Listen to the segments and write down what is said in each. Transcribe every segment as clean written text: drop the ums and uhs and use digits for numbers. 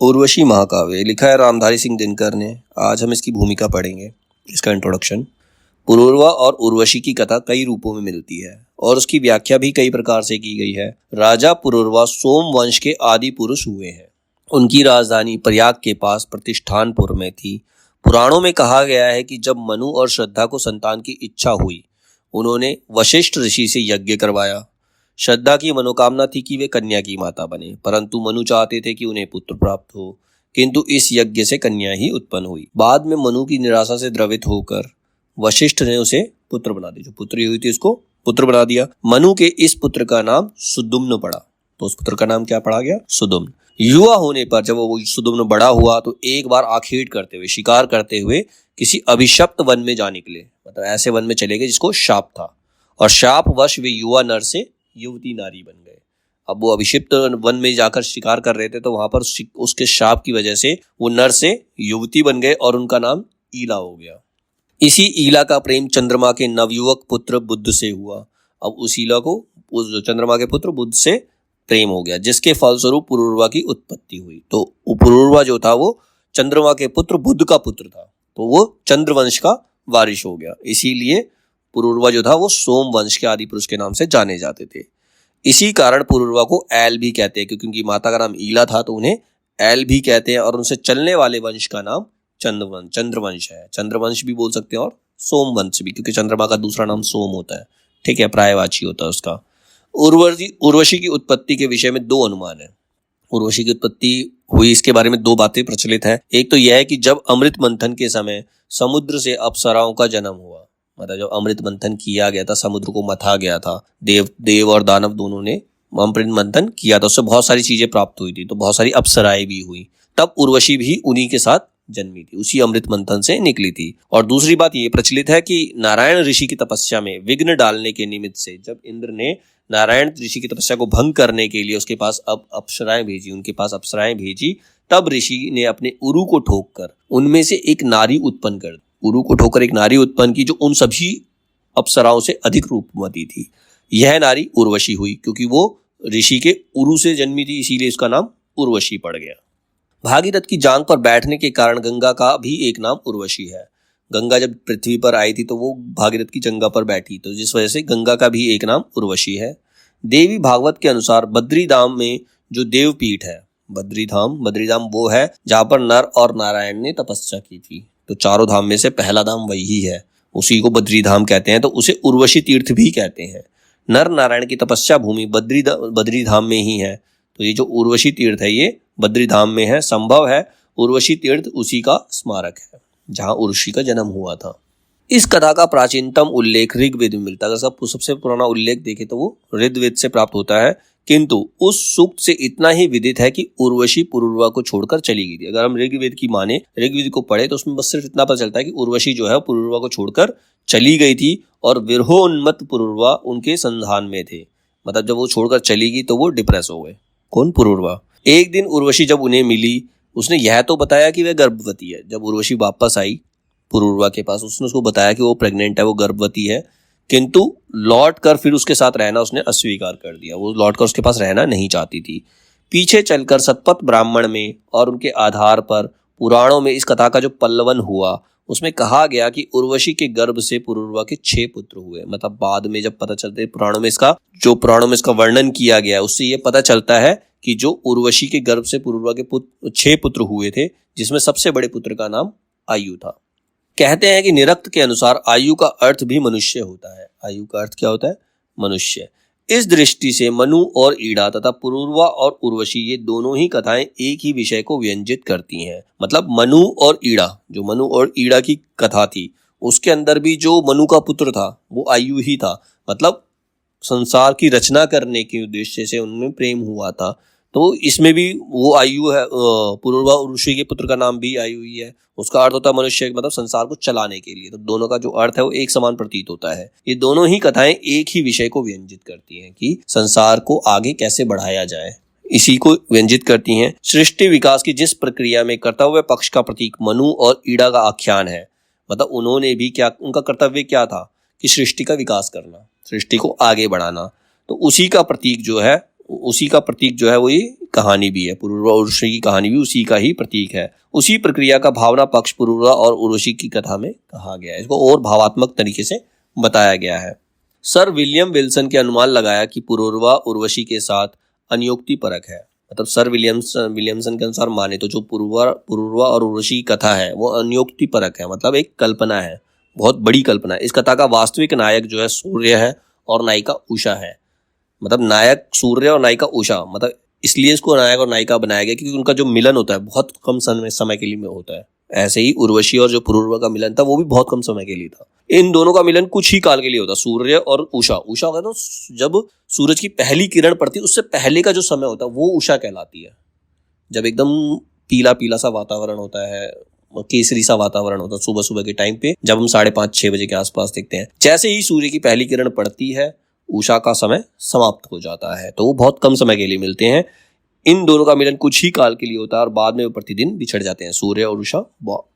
उर्वशी महाकाव्य लिखा है रामधारी सिंह दिनकर ने। आज हम इसकी भूमिका पढ़ेंगे। इसका इंट्रोडक्शन। पुरूरवा और उर्वशी की कथा कई रूपों में मिलती है और उसकी व्याख्या भी कई प्रकार से की गई है। राजा पुरूरवा सोम वंश के आदि पुरुष हुए हैं। उनकी राजधानी प्रयाग के पास प्रतिष्ठानपुर में थी। पुराणों में कहा गया है कि जब मनु और श्रद्धा को संतान की इच्छा हुई, उन्होंने वशिष्ठ ऋषि से यज्ञ करवाया। श्रद्धा की मनोकामना थी कि वे कन्या की माता बने, परंतु मनु चाहते थे कि उन्हें पुत्र प्राप्त हो, किंतु इस यज्ञ से कन्या ही उत्पन्न हुई। बाद में मनु की निराशा से द्रवित होकर वशिष्ठ ने उसे पुत्र बना दिया। जो पुत्री हुई थी उसको पुत्र बना दिया। मनु के इस पुत्र का नाम सुदुम्न पड़ा। तो उस पुत्र का नाम क्या पड़ा गया? सुदुम्न। युवा होने पर जब वो सुदुम्न बड़ा हुआ तो एक बार आखेट करते हुए, शिकार करते हुए किसी अभिशप्त वन में जा निकले। मतलब ऐसे वन में चले गए जिसको शाप था, और शापवश वे युवा नर से युवती नारी बन गए। अब वो अभिशिप्त वन में जाकर शिकार कर रहे थे, तो वहां पर उसके शाप की वजह से वो नर से युवती बन गए और उनका नाम ईला हो गया। इसी ईला का प्रेम चंद्रमा के नवयुवक पुत्र बुद्ध से हुआ। अब उस ईला को उस चंद्रमा के पुत्र बुद्ध से प्रेम हो गया, जिसके फलस्वरूप पुरूरवा की उत्पत्ति हुई। तो पुरूरवा जो था वो चंद्रमा के पुत्र बुद्ध का पुत्र था, तो वो चंद्रवंश का वारिश हो गया। इसीलिए पुरूरवा जो था वो सोम वंश के आदि पुरुष के नाम से जाने जाते थे। इसी कारण पुरूरवा को ऐल भी कहते हैं, क्योंकि उनकी माता का नाम ईला था तो उन्हें ऐल भी कहते हैं। और उनसे चलने वाले वंश का नाम चंद्रवंश है। चंद्रवंश भी बोल सकते हैं और सोम वंश भी, क्योंकि चंद्रमा का दूसरा नाम सोम होता है। ठीक है, प्रायवाची होता है उसका। उर्वशी की उत्पत्ति के विषय में दो अनुमान है। उर्वशी की उत्पत्ति हुई, इसके बारे में दो बातें प्रचलित है। एक तो यह है कि जब अमृत मंथन के समय समुद्र से अप्सराओं का जन्म हुआ। मतलब जब अमृत मंथन किया गया था, समुद्र को मथा गया था, देव और दानव दोनों ने अमृत मंथन किया था, उससे बहुत सारी चीजें प्राप्त हुई थी, तो बहुत सारी अप्सराएं भी हुई। तब उर्वशी भी उन्हीं के साथ जन्मी थी, उसी अमृत मंथन से निकली थी। और दूसरी बात ये प्रचलित है कि नारायण ऋषि की तपस्या में विघ्न डालने के निमित्त से जब इंद्र ने नारायण ऋषि की तपस्या को भंग करने के लिए उसके पास उनके पास अप्सराएं भेजी, तब ऋषि ने अपने उरु को ठोककर उनमें से एक नारी उत्पन्न कर दी। उरु को ठोकर एक नारी उत्पन्न की जो उन सभी अप्सराओं से अधिक रूपवती थी। यह नारी उर्वशी हुई, क्योंकि वो ऋषि के उरु से जन्मी थी, इसीलिए इसका नाम उर्वशी पड़ गया। भागीरथ की जांग पर बैठने के कारण गंगा का भी एक नाम उर्वशी है। गंगा जब पृथ्वी पर आई थी तो वो भागीरथ की जंगा पर बैठी, तो जिस वजह से गंगा का भी एक नाम उर्वशी है। देवी भागवत के अनुसार बद्रीधाम में जो देवपीठ है, बद्रीधाम वो है जहां पर नर और नारायण ने तपस्या की थी। तो चारों धाम में से पहला धाम वही है, उसी को बद्रीधाम कहते हैं, तो उसे उर्वशी तीर्थ भी कहते हैं। नर नारायण की तपस्या भूमि बद्रीधाम में ही है, तो ये जो उर्वशी तीर्थ है ये बद्रीधाम में है। संभव है उर्वशी तीर्थ उसी का स्मारक है जहां उर्वशी का जन्म हुआ था। इस कथा का प्राचीनतम उल्लेख ऋग्वेद में मिलता है। अगर सबसे पुराना उल्लेख देखें तो वो ऋग्वेद से प्राप्त होता है, किंतु उस सूक्त से इतना ही विदित है कि उर्वशी पुरूरवा को छोड़कर चली गई थी। अगर हम ऋग्वेद की माने, ऋग्वेद को पढ़े, तो उसमें बस सिर्फ इतना पता चलता है कि उर्वशी जो है पुरूरवा को छोड़कर चली गई थी और विरहोन्मत्त पुरूरवा उनके संधान में थे। मतलब जब वो छोड़कर चली गई तो वो डिप्रेस हो गए। कौन? पुरूरवा। एक दिन उर्वशी जब उन्हें मिली, उसने यह तो बताया कि वह गर्भवती है। जब उर्वशी वापस आई पुरूरवा के पास, उसने उसको बताया कि वो प्रेग्नेंट है, वो गर्भवती है, किंतु लौट कर फिर उसके साथ रहना उसने अस्वीकार कर दिया। वो लौट कर उसके पास रहना नहीं चाहती थी। पीछे चलकर सतपथ ब्राह्मण में और उनके आधार पर पुराणों में इस कथा का जो पल्लवन हुआ, उसमें कहा गया कि उर्वशी के गर्भ से पुरूरवा के 6 पुत्र हुए। मतलब बाद में जब पता चलते पुराणों में इसका वर्णन किया गया, उससे ये पता चलता है कि जो उर्वशी के गर्भ से पुरूरवा के 6 पुत्र हुए थे, जिसमें सबसे बड़े पुत्र का नाम आयु था। कहते हैं कि निरक्त के अनुसार आयु का अर्थ भी मनुष्य होता है। आयु का अर्थ क्या होता है? मनुष्य। इस दृष्टि से मनु और ईड़ा तथा पुरूरवा और उर्वशी ये दोनों ही कथाएं एक ही विषय को व्यंजित करती हैं। मतलब मनु और ईड़ा की कथा थी, उसके अंदर भी जो मनु का पुत्र था वो आयु ही था। मतलब संसार की रचना करने के उद्देश्य से उनमें प्रेम हुआ था, तो इसमें भी वो आयु है। पुरूरवा उर्वशी के पुत्र का नाम भी आयु ही है। उसका अर्थ होता है मनुष्य, मतलब संसार को चलाने के लिए। तो दोनों का जो अर्थ है वो एक समान प्रतीत होता है। ये दोनों ही कथाएं एक ही विषय को व्यंजित करती हैं कि संसार को आगे कैसे बढ़ाया जाए, इसी को व्यंजित करती हैं। सृष्टि विकास की जिस प्रक्रिया में कर्तव्य पक्ष का प्रतीक मनु और ईड़ा का आख्यान है, मतलब उन्होंने भी उनका कर्तव्य क्या था कि सृष्टि का विकास करना, सृष्टि को आगे बढ़ाना, तो उसी का प्रतीक जो है उसी का प्रतीक जो है वो ये कहानी भी है। पुरूरवा उर्वशी की कहानी भी उसी का ही प्रतीक है। उसी प्रक्रिया का भावना पक्ष पुरूरवा और उर्वशी की कथा में कहा गया है। इसको और भावात्मक तरीके से बताया गया है। सर विलियम विल्सन के अनुमान लगाया कि पुरूरवा उर्वशी के साथ अनियोक्ति परक है। मतलब सर विलियमसन के अनुसार माने तो जो पुरूरवा और उर्वशी की कथा है वो अनियोक्ति परक है, मतलब एक कल्पना है, बहुत बड़ी कल्पना है। इस कथा का वास्तविक नायक जो है सूर्य है और नायिका उषा है। मतलब नायक सूर्य और नायिका उषा, मतलब इसलिए इसको नायक और नायिका बनाया गया क्योंकि उनका जो मिलन होता है बहुत कम समय के लिए में होता है। ऐसे ही उर्वशी और जो पुरूरवा का मिलन था वो भी बहुत कम समय के लिए था। इन दोनों का मिलन कुछ ही काल के लिए होता, सूर्य और उषा। उषा होता है तो जब सूरज की पहली किरण पड़ती है उससे पहले का जो समय होता है वो उषा कहलाती है। जब एकदम पीला पीला सा वातावरण होता है, केसरी सा वातावरण होता है सुबह सुबह के टाइम पे, जब हम 5:30-6 बजे के आसपास देखते हैं। जैसे ही सूर्य की पहली किरण पड़ती है उषा का समय समाप्त हो जाता है, तो वो बहुत कम समय के लिए मिलते हैं। इन दोनों का मिलन कुछ ही काल के लिए होता है और बाद में वो प्रतिदिन बिछड़ जाते हैं। सूर्य और उषा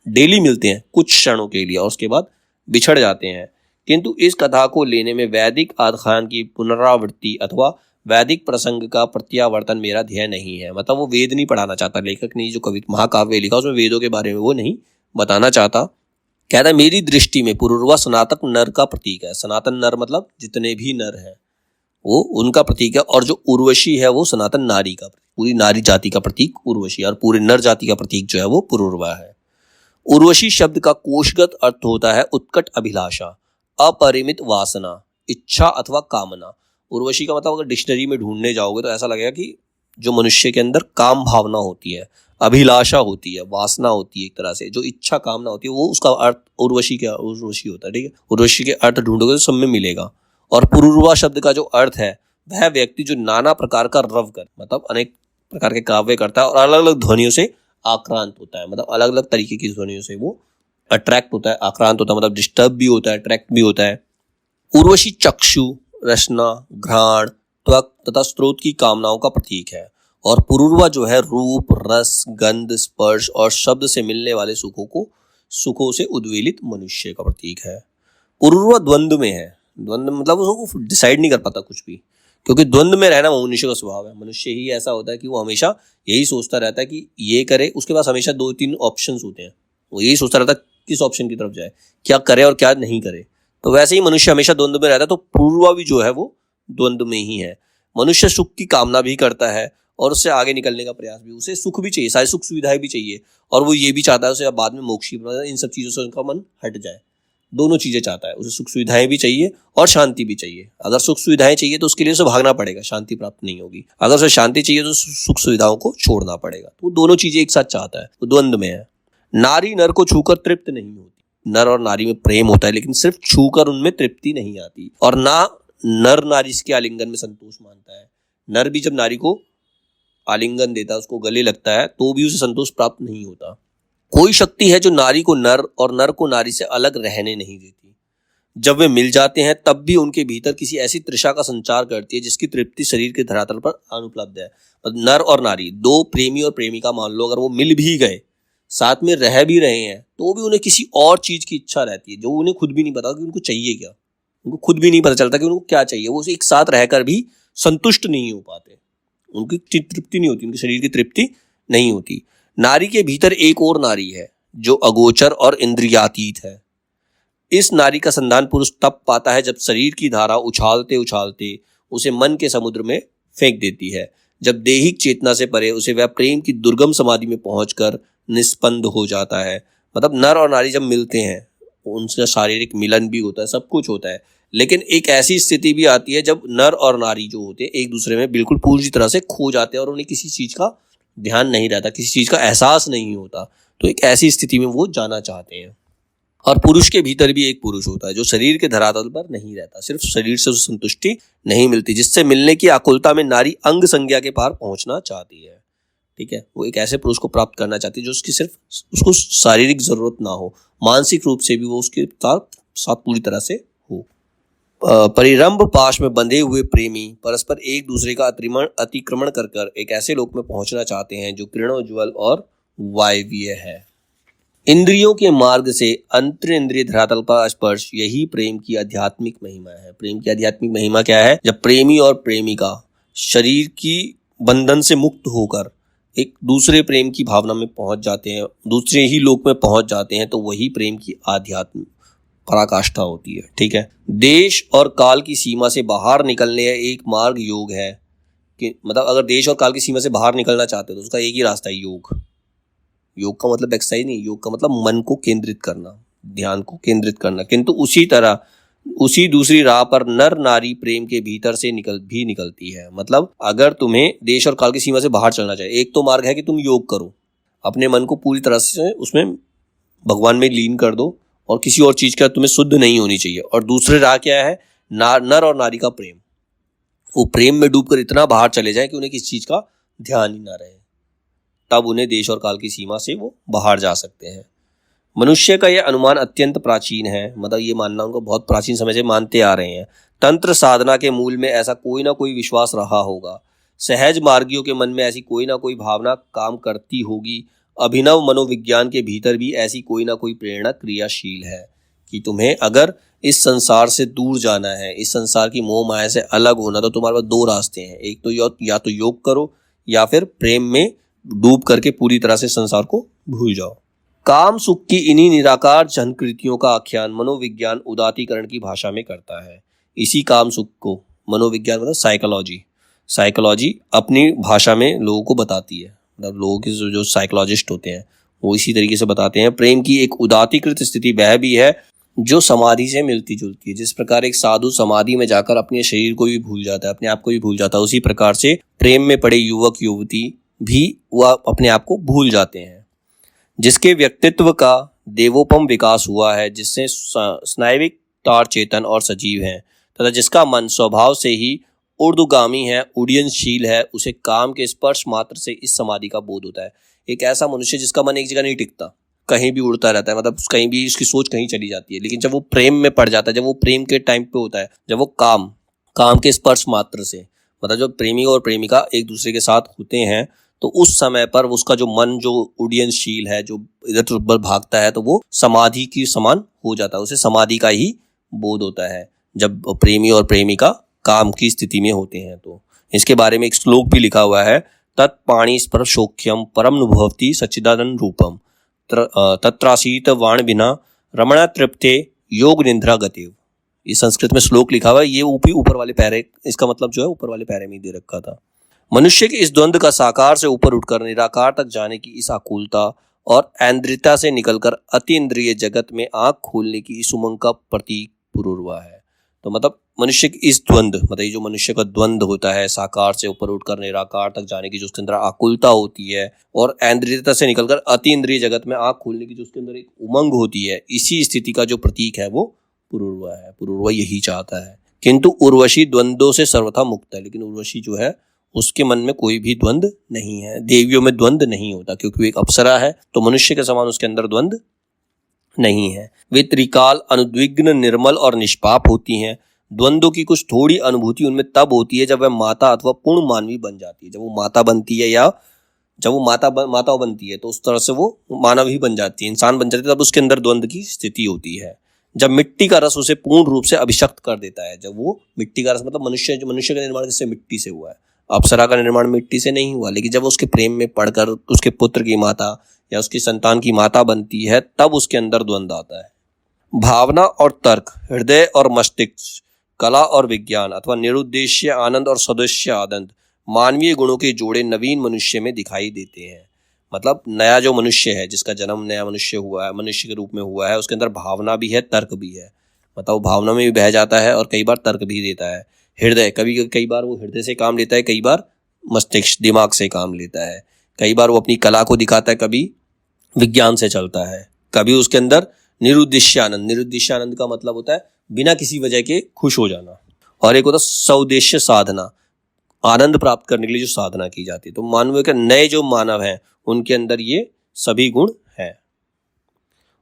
डेली मिलते हैं कुछ क्षणों के लिए और उसके बाद बिछड़ जाते हैं। किंतु इस कथा को लेने में वैदिक आख्यान की पुनरावृत्ति अथवा वैदिक प्रसंग का प्रत्यावर्तन मेरा ध्येय नहीं है। मतलब वो वेद नहीं पढ़ाना चाहता, लेखक ने जो कवि महाकाव्य लिखा उसमें वेदों के बारे में वो नहीं बताना चाहता। कहता है मेरी दृष्टि में पुरूरवा सनातन नर का प्रतीक है। सनातन नर मतलब जितने भी नर हैं वो उनका प्रतीक है, और जो उर्वशी है वो सनातन नारी का, पूरी नारी जाति का प्रतीक उर्वशी, और पूरे नर जाति का प्रतीक जो है वो पुरूरवा है। उर्वशी शब्द का कोशगत अर्थ होता है उत्कट अभिलाषा, अपरिमित वासना, इच्छा अथवा कामना। उर्वशी का मतलब अगर डिक्शनरी में ढूंढने जाओगे तो ऐसा लगेगा कि जो मनुष्य के अंदर काम भावना होती है, अभिलाषा होती है, वासना होती है, एक तरह से जो इच्छा कामना होती है, वो उसका अर्थ उर्वशी होता है। ठीक है, उर्वशी के अर्थ ढूंढोगे तो सब में मिलेगा। और पुरूरवा शब्द का जो अर्थ है वह व्यक्ति जो नाना प्रकार का रव कर, मतलब अनेक प्रकार के काव्य करता है और अलग अलग ध्वनियों से आक्रांत होता है। मतलब अलग अलग तरीके की ध्वनियों से वो अट्रैक्ट होता है, आक्रांत होता है, मतलब डिस्टर्ब भी होता है, अट्रैक्ट भी होता है। उर्वशी चक्षु, रसना, घ्राण, त्वक तथा स्रोत की कामनाओं का प्रतीक है, और पुरूरवा जो है रूप, रस, गंध, स्पर्श और शब्द से मिलने वाले सुखों से उद्वेलित मनुष्य का प्रतीक है। पुरूरवा द्वंद्व में है। द्वंद्व मतलब उसको डिसाइड नहीं कर पाता कुछ भी, क्योंकि द्वंद्व में रहना मनुष्य का स्वभाव है। मनुष्य ही ऐसा होता है कि वो हमेशा यही सोचता रहता है कि ये करे, उसके पास हमेशा 2-3 ऑप्शंस होते हैं, वो यही सोचता रहता है किस ऑप्शन की तरफ जाए, क्या करे और क्या नहीं करे। तो वैसे ही मनुष्य हमेशा द्वंद्व में रहता है, तो पुरूरवा भी जो है वो द्वंद्व में ही है। मनुष्य सुख की कामना भी करता है और उससे आगे निकलने का प्रयास भी, उसे सुख भी चाहिए, सारी सुख सुविधाएं भी चाहिए, और वो ये भी चाहता है उसे बाद में मोक्ष, इन सब चीजों से उनका मन हट जाए। दोनों चीजें चाहता है, उसे सुख सुविधाएं भी चाहिए और शांति भी चाहिए। अगर सुख सुविधाएं चाहिए तो उसके लिए उसे भागना पड़ेगा, शांति प्राप्त नहीं होगी। अगर उसे शांति चाहिए तो सुख सुविधाओं को छोड़ना पड़ेगा। तो वो दोनों चीजें एक साथ चाहता है, वो द्वंद्व में है। नारी नर को छूकर तृप्त नहीं होती। नर और नारी में प्रेम होता है लेकिन सिर्फ छूकर उनमें तृप्ति नहीं आती, और ना नर नारी के आलिंगन में संतोष मानता है। नर भी जब नारी को आलिंगन देता है, उसको गले लगता है, तो भी उसे संतोष प्राप्त नहीं होता। कोई शक्ति है जो नारी को नर और नर को नारी से अलग रहने नहीं देती। जब वे मिल जाते हैं तब भी उनके भीतर किसी ऐसी तृषा का संचार करती है जिसकी तृप्ति शरीर के धरातल पर अनुपलब्ध है। नर और नारी, दो प्रेमी और प्रेमिका मान लो, अगर वो मिल भी गए, साथ में रह भी रहे हैं, तो भी उन्हें किसी और चीज की इच्छा रहती है जो उन्हें खुद भी नहीं पता कि उनको चाहिए क्या। उनको खुद भी नहीं पता चलता कि उनको क्या चाहिए। वो एक साथ रहकर भी संतुष्ट नहीं हो पाते, उनकी तृप्ति नहीं होती, उनके शरीर की तृप्ति नहीं होती। नारी के भीतर एक और नारी है जो अगोचर और इंद्रियातीत है। इस नारी का संधान पुरुष तब पाता है जब शरीर की धारा उछालते उछालते उसे मन के समुद्र में फेंक देती है। जब दैहिक चेतना से परे उसे वह प्रेम की दुर्गम समाधि में पहुंचकर निस्पंद हो जाता है। मतलब नर और नारी जब मिलते हैं उनसे शारीरिक मिलन भी होता है, सब कुछ होता है, लेकिन एक ऐसी स्थिति भी आती है जब नर और नारी जो होते हैं एक दूसरे में बिल्कुल पूरी तरह से खो जाते हैं और उन्हें किसी चीज का ध्यान नहीं रहता, किसी चीज का एहसास नहीं होता। तो एक ऐसी स्थिति में वो जाना चाहते हैं। और पुरुष के भीतर भी एक पुरुष होता है जो शरीर के धरातल पर नहीं रहता, सिर्फ शरीर से उसे संतुष्टि नहीं मिलती, जिससे मिलने की आकुलता में नारी अंग संज्ञा के पार पहुंचना चाहती है। ठीक है, वो एक ऐसे पुरुष को प्राप्त करना चाहती है जो उसकी सिर्फ उसको शारीरिक जरूरत ना हो, मानसिक रूप से भी वो उसके साथ पूरी तरह से हो। परिरंभ पाश में बंधे हुए प्रेमी परस्पर एक दूसरे का अतिक्रमण कर एक ऐसे लोक में पहुंचना चाहते हैं जो किरणोज्ज्वल और वायवीय है। इंद्रियों के मार्ग से अंतर इंद्रिय धरातल का स्पर्श, यही प्रेम की आध्यात्मिक महिमा है। प्रेम की आध्यात्मिक महिमा क्या है? जब प्रेमी और प्रेमिका शरीर की बंधन से मुक्त होकर एक दूसरे प्रेम की भावना में पहुंच जाते हैं, दूसरे ही लोक में पहुंच जाते हैं, तो वही प्रेम की आध्यात्म पराकाष्ठा होती है। ठीक है, देश और काल की सीमा से बाहर निकलने का एक मार्ग योग है कि मतलब अगर देश और काल की सीमा से बाहर निकलना चाहते हो तो उसका एक ही रास्ता है, योग। योग का मतलब एक्सरसाइज नहीं, योग का मतलब मन को केंद्रित करना, ध्यान को केंद्रित करना। किंतु उसी तरह उसी दूसरी राह पर नर नारी प्रेम के भीतर से निकलती है। मतलब अगर तुम्हें देश और काल की सीमा से बाहर चलना चाहिए, एक तो मार्ग है कि तुम योग करो, अपने मन को पूरी तरह से उसमें भगवान में लीन कर दो और किसी और चीज का तुम्हें शुद्ध नहीं होनी चाहिए। और दूसरी राह क्या है, नर और नारी का प्रेम। वो प्रेम में डूबकर इतना बाहर चले जाए कि उन्हें किसी चीज का ध्यान ही ना रहे, तब उन्हें देश और काल की सीमा से वो बाहर जा सकते हैं। मनुष्य का यह अनुमान अत्यंत प्राचीन है, मतलब ये मानना उनको बहुत प्राचीन समय से मानते आ रहे हैं। तंत्र साधना के मूल में ऐसा कोई ना कोई विश्वास रहा होगा, सहज मार्गियों के मन में ऐसी कोई ना कोई भावना काम करती होगी, अभिनव मनोविज्ञान के भीतर भी ऐसी कोई ना कोई प्रेरणा क्रियाशील है कि तुम्हें अगर इस संसार से दूर जाना है, इस संसार की मोह माया से अलग होना, तो तुम्हारे पास दो रास्ते हैं। एक तो या तो योग करो या फिर प्रेम में डूब करके पूरी तरह से संसार को भूल जाओ। काम सुख की इन्हीं निराकार झनकृतियों का आख्यान मनोविज्ञान उदातीकरण की भाषा में करता है। इसी काम सुख को मनोविज्ञान मतलब साइकोलॉजी अपनी भाषा में लोगों को बताती है। मतलब लोगों के जो साइकोलॉजिस्ट होते हैं वो इसी तरीके से बताते हैं। प्रेम की एक उदातीकृत स्थिति वह भी है जो समाधि से मिलती जुलती है। जिस प्रकार एक साधु समाधि में जाकर अपने शरीर को भी भूल जाता है, अपने आप को भी भूल जाता है, उसी प्रकार से प्रेम में पड़े युवक युवती भी वह अपने आप को भूल जाते हैं। जिसके व्यक्तित्व का देवोपम विकास हुआ है, जिससे स्नायविक तार चेतन और सजीव हैं, तथा जिसका मन स्वभाव से ही ऊर्ध्वगामी है, उड्डयनशील है, उसे काम के स्पर्श मात्र से इस समाधि का बोध होता है। एक ऐसा मनुष्य जिसका मन एक जगह नहीं टिकता, कहीं भी उड़ता रहता है, मतलब कहीं भी उसकी सोच कहीं चली जाती है, लेकिन जब वो प्रेम में पड़ जाता है, जब वो प्रेम के टाइम पे होता है, जब वो काम के स्पर्श मात्र से, मतलब जब प्रेमी और प्रेमिका एक दूसरे के साथ होते हैं, तो उस समय पर उसका जो मन जो उड्डयनशील है, जो इधर उधर भागता है, तो वो समाधि की समान हो जाता है, उसे समाधि का ही बोध होता है जब प्रेमी और प्रेमिका काम की स्थिति में होते हैं। तो इसके बारे में एक श्लोक भी लिखा हुआ है, तत्पाणी स्पर्श सौख्यम परम नुभवती सच्चिदानंद रूपम तत्रासीत वाण बिना रमणा तृप्ते योग निंद्रा गतिव। ये संस्कृत में श्लोक लिखा हुआ है, ये ऊपर वाले पैरे, इसका मतलब जो है ऊपर वाले पैरे में दे रखा था। मनुष्य के इस द्वंद्व का साकार से ऊपर उठकर निराकार तक जाने की इस आकुलता और ऐन्द्रियता से निकलकर अतीन्द्रिय जगत में आंख खोलने की इस उमंग का प्रतीक पुरुर्वा है। तो मतलब मनुष्य की इस द्वंद्व, मतलब ये जो मनुष्य का द्वंद्व होता है, साकार से ऊपर उठकर निराकार तक जाने की जो उसके अंदर आकुलता होती है, और ऐन्द्रियता से निकलकर अतीन्द्रिय जगत में आंख खोलने की जो उसके अंदर एक उमंग होती है, इसी स्थिति का जो प्रतीक है वो पुरुर्वा है। पुरुर्वा यही चाहता है। किंतु उर्वशी द्वंद्वों से सर्वथा मुक्त है, लेकिन उर्वशी जो है उसके मन में कोई भी द्वंद्व नहीं है। देवियों में द्वंद्व नहीं होता, क्योंकि वो एक अप्सरा है, तो मनुष्य के समान उसके अंदर द्वंद्व नहीं है। वे त्रिकाल अनुद्विग्न निर्मल और निष्पाप होती हैं। द्वंद्वों की कुछ थोड़ी अनुभूति उनमें तब होती है जब वह माता अथवा पूर्ण मानवी बन जाती है। जब वो माता बनती है या जब वो माता बनती है, तो उस तरह से वो मानव ही बन जाती है, इंसान बन जाती है, तब उसके अंदर द्वंद्व की स्थिति होती है। जब मिट्टी का रस उसे पूर्ण रूप से अभिशक्त कर देता है, जब वो मिट्टी का रस मतलब मनुष्य का निर्माण किससे, मिट्टी से हुआ है। अप्सरा का निर्माण मिट्टी से नहीं हुआ, लेकिन जब उसके प्रेम में पड़कर उसके पुत्र की माता या उसकी संतान की माता बनती है, तब उसके अंदर द्वंद्व आता है। भावना और तर्क, हृदय और मस्तिष्क, कला और विज्ञान अथवा निरुद्देश्य आनंद और सदस्य आनंद, मानवीय गुणों के जोड़े नवीन मनुष्य में दिखाई देते हैं। मतलब नया जो मनुष्य है, जिसका जन्म नया मनुष्य हुआ है, मनुष्य के रूप में हुआ है, उसके अंदर भावना भी है, तर्क भी है। मतलब वो भावना में भी बह जाता है और कई बार तर्क भी देता है। हृदय, कई बार वो हृदय से काम लेता है, कई बार मस्तिष्क दिमाग से काम लेता है। कई बार वो अपनी कला को दिखाता है, कभी विज्ञान से चलता है। कभी उसके अंदर निरुद्देश्य आनंद का मतलब होता है बिना किसी वजह के खुश हो जाना, और एक होता है सौदेश्य साधना, आनंद प्राप्त करने के लिए जो साधना की जाती है। तो मानव के नए जो मानव हैं उनके अंदर ये सभी गुण हैं,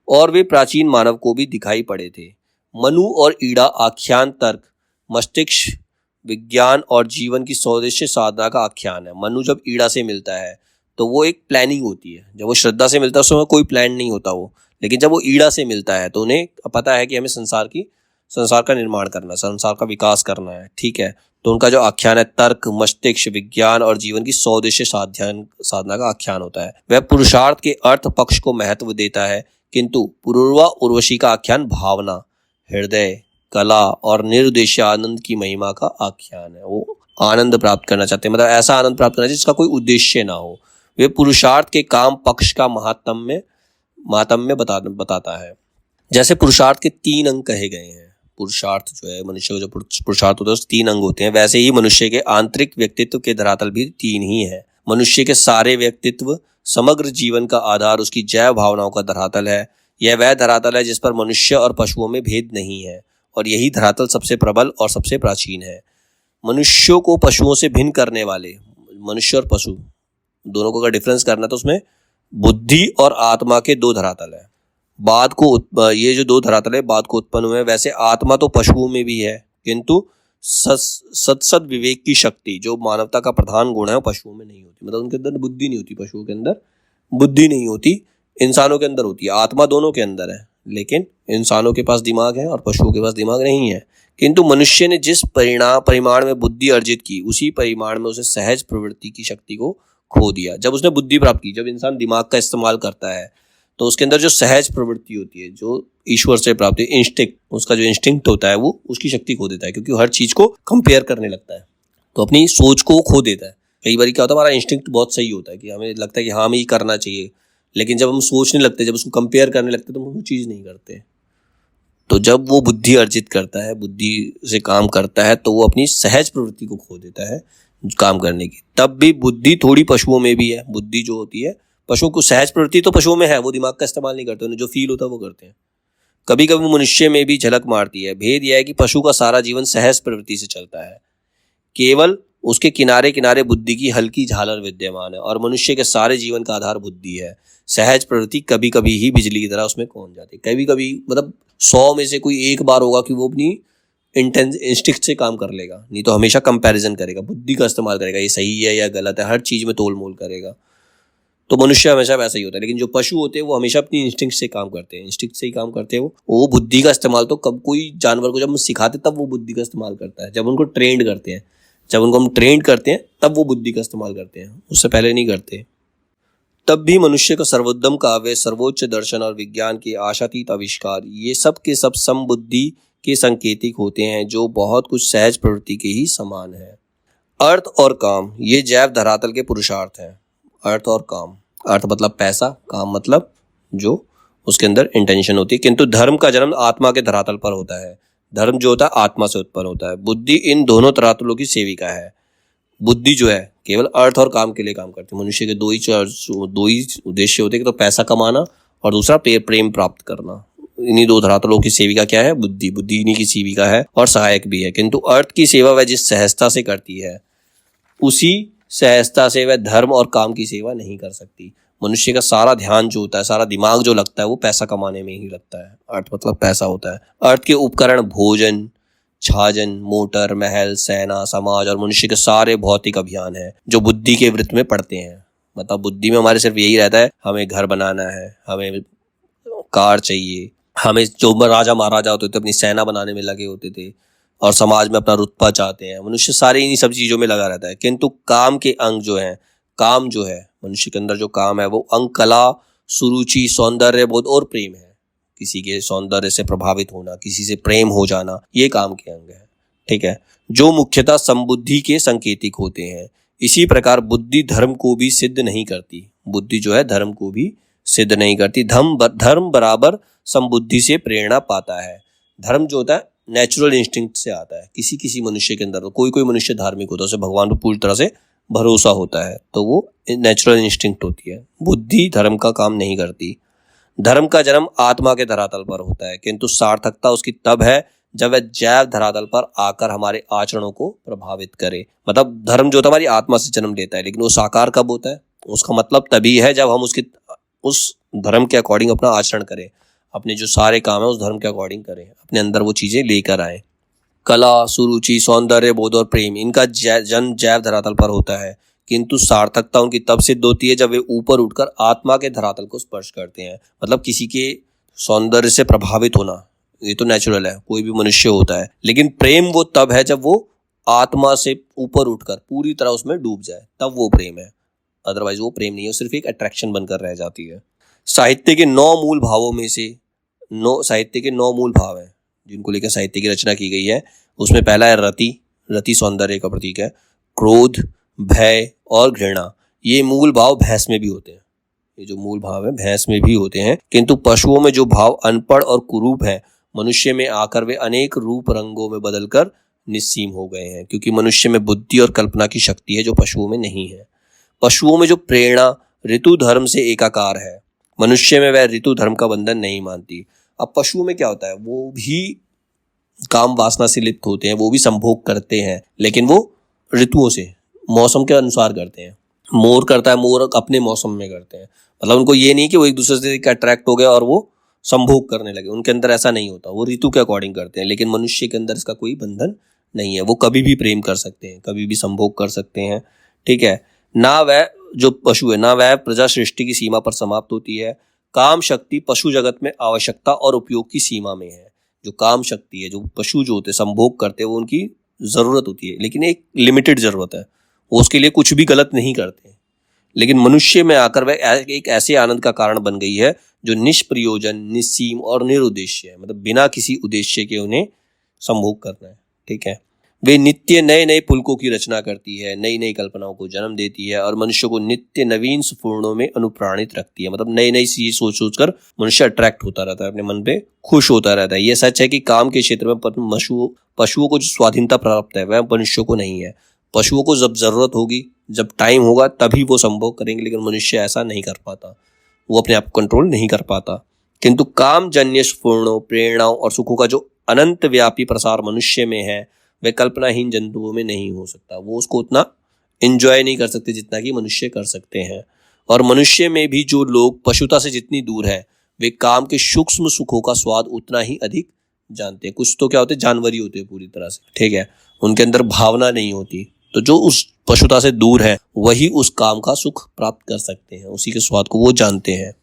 और वे प्राचीन मानव को भी दिखाई पड़े थे। मनु और ईड़ा आख्यान तर्क, मस्तिष्क विज्ञान और जीवन की सौदेश्य साधना का आख्यान है। मनु जब ईड़ा से मिलता है तो वो एक प्लानिंग होती है। जब वो श्रद्धा से मिलता है उसमें कोई प्लान नहीं होता वो, लेकिन जब वो ईड़ा से मिलता है तो उन्हें पता है कि हमें संसार का निर्माण करना है, संसार का विकास करना है। ठीक है, तो उनका जो आख्यान है तर्क, मस्तिष्क, विज्ञान और जीवन की सौदेश्य साधना का आख्यान होता है। वह पुरुषार्थ के अर्थ पक्ष को महत्व देता है, किंतु पुरूरवा उर्वशी का आख्यान भावना, हृदय, कला और निरुद्देश्य आनंद की महिमा का आख्यान है। वो आनंद प्राप्त करना चाहते हैं, मतलब ऐसा आनंद प्राप्त करना चाहिए जिसका कोई उद्देश्य ना हो। वे पुरुषार्थ के काम पक्ष का महात्म्य बताता है। जैसे पुरुषार्थ के 3 अंग कहे गए हैं, पुरुषार्थ जो है मनुष्य का जो पुरुषार्थ होता है उसके 3 अंग होते हैं, वैसे ही मनुष्य के आंतरिक व्यक्तित्व के धरातल भी 3 ही है। मनुष्य के सारे व्यक्तित्व, समग्र जीवन का आधार उसकी जैव भावनाओं का धरातल है। यह वह धरातल है जिस पर मनुष्य और पशुओं में भेद नहीं है, और यही धरातल सबसे प्रबल और सबसे प्राचीन है। मनुष्यों को पशुओं से भिन्न करने वाले, मनुष्य और पशु दोनों को अगर डिफरेंस करना तो उसमें बुद्धि और आत्मा के 2 धरातल है। ये जो 2 धरातल है बाद को उत्पन्न हुए हैं। वैसे आत्मा तो पशुओं में भी है, किंतु सत विवेक की शक्ति जो मानवता का प्रधान गुण है वो पशुओं में नहीं होती। मतलब उनके अंदर बुद्धि नहीं होती, पशुओं के अंदर बुद्धि नहीं होती, इंसानों के अंदर होती है। आत्मा दोनों के अंदर है, लेकिन इंसानों के पास दिमाग है और पशुओं के पास दिमाग नहीं है। किंतु मनुष्य ने जिस परिमाण में बुद्धि अर्जित की, उसी परिमाण में उसे सहज प्रवृत्ति की शक्ति को खो दिया। जब उसने बुद्धि प्राप्त की, जब इंसान दिमाग का इस्तेमाल करता है तो उसके अंदर जो सहज प्रवृत्ति होती है, जो ईश्वर से प्राप्त इंस्टिंक्ट, उसका जो इंस्टिंक्ट होता है वो उसकी शक्ति खो देता है, क्योंकि हर चीज को कंपेयर करने लगता है, तो अपनी सोच को खो देता है। कई बार क्या होता है, हमारा इंस्टिंक्ट बहुत सही होता है कि हमें लगता है कि हाँ हमें ये करना चाहिए, लेकिन जब हम सोचने लगते हैं, जब उसको कंपेयर करने लगते हैं, तो हम वो चीज़ नहीं करते। तो जब वो बुद्धि अर्जित करता है, बुद्धि से काम करता है, तो वो अपनी सहज प्रवृत्ति को खो देता है काम करने की। तब भी बुद्धि थोड़ी पशुओं में भी है। बुद्धि जो होती है, पशुओं को सहज प्रवृत्ति तो पशुओं में है, वो दिमाग का इस्तेमाल नहीं करते, उन्हें जो फील होता है वो करते हैं। कभी कभी मनुष्य में भी झलक मारती है। भेद यह है कि पशु का सारा जीवन सहज प्रवृत्ति से चलता है, केवल उसके किनारे किनारे बुद्धि की हल्की झालर विद्यमान है, और मनुष्य के सारे जीवन का आधार बुद्धि है। सहज प्रवृत्ति कभी कभी ही बिजली की तरह उसमें कौन जाती है। कभी कभी मतलब 100 में से कोई एक बार होगा कि वो अपनी इंस्टिंक्ट से काम कर लेगा, नहीं तो हमेशा कंपैरिजन करेगा, बुद्धि का इस्तेमाल करेगा, ये सही है या गलत है, हर चीज में तोल मोल करेगा। तो मनुष्य हमेशा वैसा ही होता है। लेकिन जो पशु होते हैं वो हमेशा अपनी इंस्टिंक्ट से काम करते हैं, इंस्टिंक्ट से ही काम करते हैं। वो बुद्धि का इस्तेमाल तो कब कोई जानवर को जब हम सिखाते तब वो बुद्धि का इस्तेमाल करता है, जब उनको ट्रेंड करते हैं, जब उनको हम ट्रेंड करते हैं तब वो बुद्धि का इस्तेमाल करते हैं, उससे पहले नहीं करते। तब भी मनुष्य का सर्वोत्तम काव्य, सर्वोच्च दर्शन और विज्ञान के आशातीत आविष्कार, ये सब के सब समबुद्धि के संकेतिक होते हैं, जो बहुत कुछ सहज प्रवृत्ति के ही समान है। अर्थ और काम, ये जैव धरातल के पुरुषार्थ हैं। अर्थ और काम, अर्थ मतलब पैसा, काम मतलब जो उसके अंदर इंटेंशन होती है। किंतु धर्म का जन्म आत्मा के धरातल पर होता है। धर्म जो होता है आत्मा से उत्पन्न होता है। बुद्धि इन दोनों धरातलों की सेविका है। बुद्धि जो है केवल अर्थ और काम के लिए काम करती है। मनुष्य के दो ही उद्देश्य होते हैं, तो पैसा कमाना और दूसरा प्रेम प्राप्त करना। इन्हीं 2 धरातलों की सेविका क्या है? बुद्धि। बुद्धि इन्हीं की सेविका है और सहायक भी है। किंतु अर्थ की सेवा वह जिस सहजता से करती है, उसी सहजता से वह धर्म और काम की सेवा नहीं कर सकती। मनुष्य का सारा ध्यान जो होता है, सारा दिमाग जो लगता है, वो पैसा कमाने में ही लगता है। अर्थ मतलब पैसा होता है। अर्थ के उपकरण भोजन, छाजन, मोटर, महल, सेना, समाज और मनुष्य के सारे भौतिक अभियान है, जो बुद्धि के वृत्त में पड़ते हैं। मतलब बुद्धि में हमारे सिर्फ यही रहता है, हमें घर बनाना है, हमें कार चाहिए, हमें जो राजा महाराजा होते थे अपनी सेना बनाने में लगे होते थे, और समाज में अपना रुतबा चाहते हैं। मनुष्य सारे इन्हीं सब चीजों में लगा रहता है। किंतु काम के अंग जो हैं, काम जो है मनुष्य के अंदर जो काम है, वो अंग कला, सुरुचि, सौंदर्य बोध और प्रेम है। किसी के सौंदर्य से प्रभावित होना, किसी से प्रेम हो जाना, ये काम के अंग है। ठीक है, जो मुख्यतः समबुद्धि के संकेतिक होते हैं। इसी प्रकार बुद्धि धर्म को भी सिद्ध नहीं करती। बुद्धि जो है धर्म को भी सिद्ध नहीं करती। धर्म बराबर समबुद्धि से प्रेरणा पाता है। धर्म जो होता है नेचुरल इंस्टिंक्ट से आता है। किसी किसी मनुष्य के अंदर, कोई मनुष्य धार्मिक होता है, उसे भगवान पर पूरी तरह से भरोसा होता है, तो वो नेचुरल इंस्टिंक्ट होती है। बुद्धि धर्म का काम नहीं करती। धर्म का जन्म आत्मा के धरातल पर होता है, किंतु सार्थकता उसकी तब है जब वह जैव धरातल पर आकर हमारे आचरणों को प्रभावित करे। मतलब धर्म जो होता है हमारी आत्मा से जन्म लेता है, लेकिन वो साकार कब होता है? उसका मतलब तभी है जब हम उस धर्म के अकॉर्डिंग अपना आचरण करें, अपने जो सारे काम है उस धर्म के अकॉर्डिंग करें, अपने अंदर वो चीजें लेकर आए। कला, सुरुचि, सौंदर्य बोध और प्रेम, इनका जन्म जैव धरातल पर होता है, किंतु सार्थकता उनकी तब सिद्ध होती है जब वे ऊपर उठकर आत्मा के धरातल को स्पर्श करते हैं। मतलब किसी के सौंदर्य से प्रभावित होना, ये तो नेचुरल है, कोई भी मनुष्य होता है, लेकिन प्रेम वो तब है जब वो आत्मा से ऊपर उठकर पूरी तरह उसमें डूब जाए, तब वो प्रेम है। अदरवाइज वो प्रेम नहीं है, सिर्फ एक अट्रैक्शन बनकर रह जाती है। साहित्य के 9 मूल भावों में से साहित्य के 9 मूल भाव हैं जिनको लेकर साहित्य की रचना की गई है। उसमें पहला है रति। रति सौंदर्य का प्रतीक है। क्रोध, भय और घृणा, ये मूल भाव भैंस में भी होते हैं। ये जो मूल भाव है भैंस में भी होते हैं, किंतु पशुओं में जो भाव अनपढ़ और कुरूप है, मनुष्य में आकर वे अनेक रूप रंगों में बदलकर निस्सीम हो गए हैं, क्योंकि मनुष्य में बुद्धि और कल्पना की शक्ति है जो पशुओं में नहीं है। पशुओं में जो प्रेरणा ऋतु धर्म से एकाकार है, मनुष्य में वह ऋतु धर्म का बंधन नहीं मानती। अब पशुओं में क्या होता है, वो भी काम वासना से लिप्त होते हैं, वो भी संभोग करते हैं, लेकिन वो ऋतुओं से, मौसम के अनुसार करते हैं। मोर करता है, मोर अपने मौसम में करते हैं। मतलब उनको ये नहीं कि वो एक दूसरे से अट्रैक्ट हो गया और वो संभोग करने लगे, उनके अंदर ऐसा नहीं होता, वो ऋतु के अकॉर्डिंग करते हैं। लेकिन मनुष्य के अंदर इसका कोई बंधन नहीं है, वो कभी भी प्रेम कर सकते हैं, कभी भी संभोग कर सकते हैं। ठीक है ना, वह जो पशु है ना, वह प्रजा सृष्टि की सीमा पर समाप्त होती है। काम शक्ति पशु जगत में आवश्यकता और उपयोग की सीमा में है। जो काम शक्ति है, जो पशु जो होते हैं संभोग करते हैं, वो उनकी जरूरत होती है, लेकिन एक लिमिटेड जरूरत है, वो उसके लिए कुछ भी गलत नहीं करते। लेकिन मनुष्य में आकर वह एक ऐसे आनंद का कारण बन गई है जो निष्प्रयोजन, निस्सीम और निरुद्देश्य है। मतलब बिना किसी उद्देश्य के उन्हें संभोग करना है। ठीक है, वे नित्य नए नए पुलकों की रचना करती है, नई नई कल्पनाओं को जन्म देती है और मनुष्य को नित्य नवीन स्फूर्णों में अनुप्राणित रखती है। मतलब नई नई चीज सोच सोच कर मनुष्य अट्रैक्ट होता रहता है, अपने मन पे खुश होता रहता है। यह सच है कि काम के क्षेत्र में पशुओं को जो स्वाधीनता प्राप्त है वह मनुष्यों को नहीं है। पशुओं को जब जरूरत होगी, जब टाइम होगा, तभी वो संभोग करेंगे, लेकिन मनुष्य ऐसा नहीं कर पाता, वो अपने आप को कंट्रोल नहीं कर पाता। किंतु काम जन्य स्फूर्णों, प्रेरणाओं और सुखों का जो अनंत व्यापी प्रसार मनुष्य में है, वह कल्पनाहीन जंतुओं में नहीं हो सकता। वो उसको उतना एंजॉय नहीं कर सकते जितना कि मनुष्य कर सकते हैं। और मनुष्य में भी जो लोग पशुता से जितनी दूर है, वे काम के सूक्ष्म सुखों का स्वाद उतना ही अधिक जानते हैं। कुछ तो क्या होते हैं, जानवरी होते हैं पूरी तरह से। ठीक है, उनके अंदर भावना नहीं होती, तो जो उस पशुता से दूर है वही उस काम का सुख प्राप्त कर सकते हैं, उसी के स्वाद को वो जानते हैं।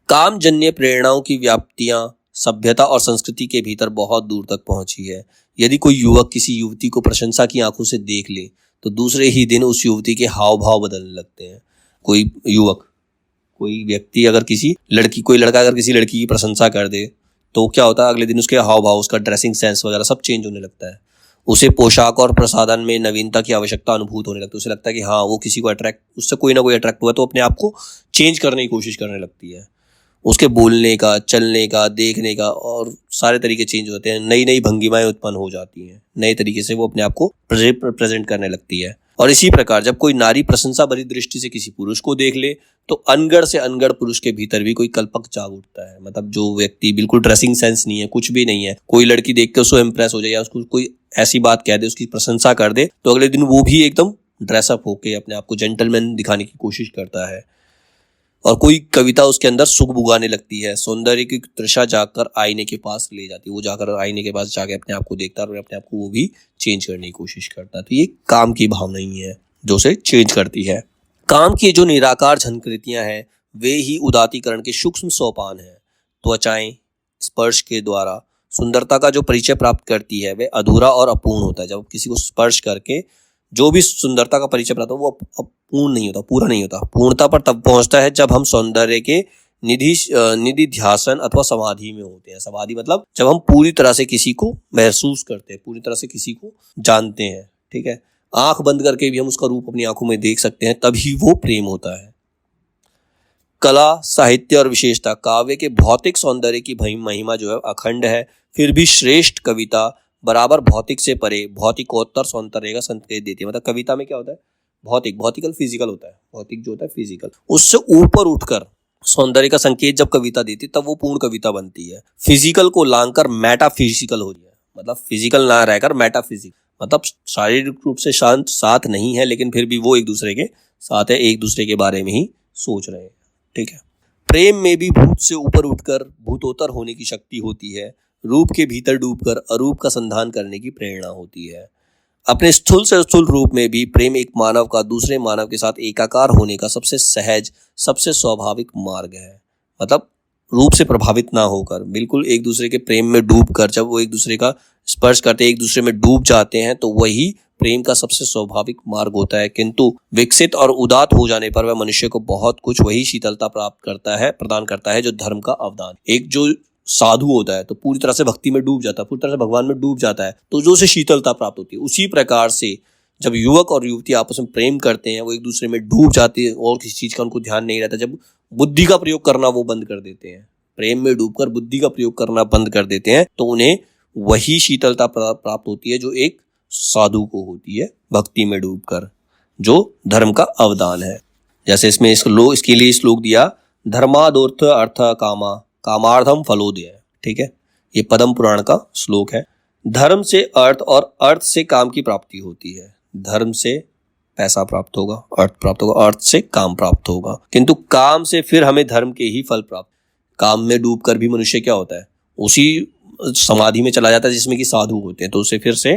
काम जन्य प्रेरणाओं की व्याप्तियां सभ्यता और संस्कृति के भीतर बहुत दूर तक पहुंची है। यदि कोई युवक किसी युवती को प्रशंसा की आंखों से देख ले, तो दूसरे ही दिन उस युवती के हाव भाव बदलने लगते हैं। कोई युवक, कोई व्यक्ति अगर कोई लड़का अगर किसी लड़की की प्रशंसा कर दे, तो क्या होता है, अगले दिन उसके हाव भाव, उसका ड्रेसिंग सेंस वगैरह सब चेंज होने लगता है। उसे पोशाक और प्रसाधन में नवीनता की आवश्यकता अनुभूत होने लगती है। उसे लगता है कि हाँ, वो किसी को उससे कोई ना कोई अट्रैक्ट हुआ, तो अपने आप को चेंज करने की कोशिश करने लगती है। उसके बोलने का, चलने का, देखने का और सारे तरीके चेंज होते हैं। नई नई भंगिमाएं उत्पन्न हो जाती हैं, नए तरीके से वो अपने आप को प्रेजेंट करने लगती है। और इसी प्रकार जब कोई नारी प्रशंसा भरी दृष्टि से किसी पुरुष को देख ले, तो अनगढ़ से अनगढ़ पुरुष के भीतर भी कोई कल्पक जाग उठता है। मतलब जो व्यक्ति बिल्कुल ड्रेसिंग सेंस नहीं है, कुछ भी नहीं है, कोई लड़की देख के उसको इम्प्रेस हो जाए या उसको कोई ऐसी बात कह दे, उसकी प्रशंसा कर दे, तो अगले दिन वो भी एकदम ड्रेसअप होके अपने आप को जेंटलमैन दिखाने की कोशिश करता है। और कोई कविता उसके अंदर सुख बुगाने लगती है, सौंदर्य की तृषा जाकर आईने के पास ले जाती है। वो जाकर आईने के पास जाके अपने आप को देखता है और अपने आप को वो भी चेंज करने की कोशिश करता है। तो ये काम की भावना ही है जो उसे चेंज करती है। काम की जो निराकार झंकृतियां हैं, वे ही उदातीकरण के सूक्ष्म सोपान हैं। त्वचाएं स्पर्श के द्वारा सुंदरता का जो परिचय प्राप्त करती है, वह अधूरा और अपूर्ण होता है। जब किसी को स्पर्श करके जो भी सुंदरता का परिचय प्राप्त हो, वो पूर्ण नहीं होता, पूरा नहीं होता। पूर्णता पर तब पहुंचता है जब हम सौंदर्य के निधि ध्यासन अथवा समाधि में होते हैं। समाधि मतलब जब हम पूरी तरह से किसी को महसूस करते हैं, पूरी तरह से किसी को जानते हैं। ठीक है, आंख बंद करके भी हम उसका रूप अपनी आंखों में देख सकते हैं, तभी वो प्रेम होता है। कला, साहित्य और विशेषता, काव्य के भौतिक सौंदर्य की महिमा जो है अखंड है, फिर भी श्रेष्ठ कविता बराबर भौतिक से परे भौतिकोत्तर सौंदर्य का संकेत देती है। मतलब कविता में क्या होता है, भौतिकल फिजिकल होता है, भौतिक जो होता है फिजिकल, उससे ऊपर उठकर सौंदर्य का संकेत जब कविता देती है, तब वो पूर्ण कविता बनती है। फिजिकल को लांघकर मेटाफिजिकल हो जाए, मतलब फिजिकल ना रहकर मेटाफिजिकल, मतलब शारीरिक रूप से शांत साथ नहीं है, लेकिन फिर भी वो एक दूसरे के साथ है, एक दूसरे के बारे में ही सोच रहे हैं। ठीक है, प्रेम में भी भूत से ऊपर उठकर भूतोत्तर होने की शक्ति होती है। रूप के भीतर डूबकर अरूप का संधान करने की प्रेरणा होती है। अपने स्थूल से स्थूल रूप में भी प्रेम एक मानव का दूसरे मानव के साथ एकाकार होने का सबसे सहज, सबसे स्वाभाविक मार्ग है। मतलब रूप से प्रभावित ना होकर बिल्कुल एक दूसरे के प्रेम में डूबकर, जब वो एक दूसरे का स्पर्श करते हैं, एक दूसरे में डूब जाते हैं, तो वही प्रेम का सबसे स्वाभाविक मार्ग होता है, किंतु विकसित और उदात हो जाने पर वह मनुष्य को बहुत कुछ वही शीतलता प्रदान करता है जो धर्म का अवदान। एक जो साधु होता है तो पूरी तरह से भक्ति में डूब जाता है, पूरी तरह से भगवान में डूब जाता है, तो जो उसे शीतलता प्राप्त होती है। उसी प्रकार से जब युवक और युवती आपस में प्रेम करते हैं, वो एक दूसरे में डूब जाते हैं और किसी चीज का उनको ध्यान नहीं रहता। जब बुद्धि का प्रयोग करना वो बंद कर देते हैं, प्रेम में डूबकर बुद्धि का प्रयोग करना बंद कर देते हैं, तो उन्हें वही शीतलता प्राप्त होती है जो एक साधु को होती है भक्ति में डूबकर, जो धर्म का अवदान है। जैसे इसमें इसके लिए श्लोक दिया, धर्मादोर्थ अर्थ कामा कामार्थम फलोदय। ठीक है, ये पद्म पुराण का श्लोक है। धर्म से अर्थ और अर्थ से काम की प्राप्ति होती है। धर्म से पैसा प्राप्त होगा, अर्थ प्राप्त होगा, अर्थ से काम प्राप्त होगा, किंतु काम से फिर हमें धर्म के ही फल प्राप्त। काम में डूबकर भी मनुष्य क्या होता है, उसी समाधि में चला जाता है जिसमें कि साधु होते हैं, तो उसे फिर से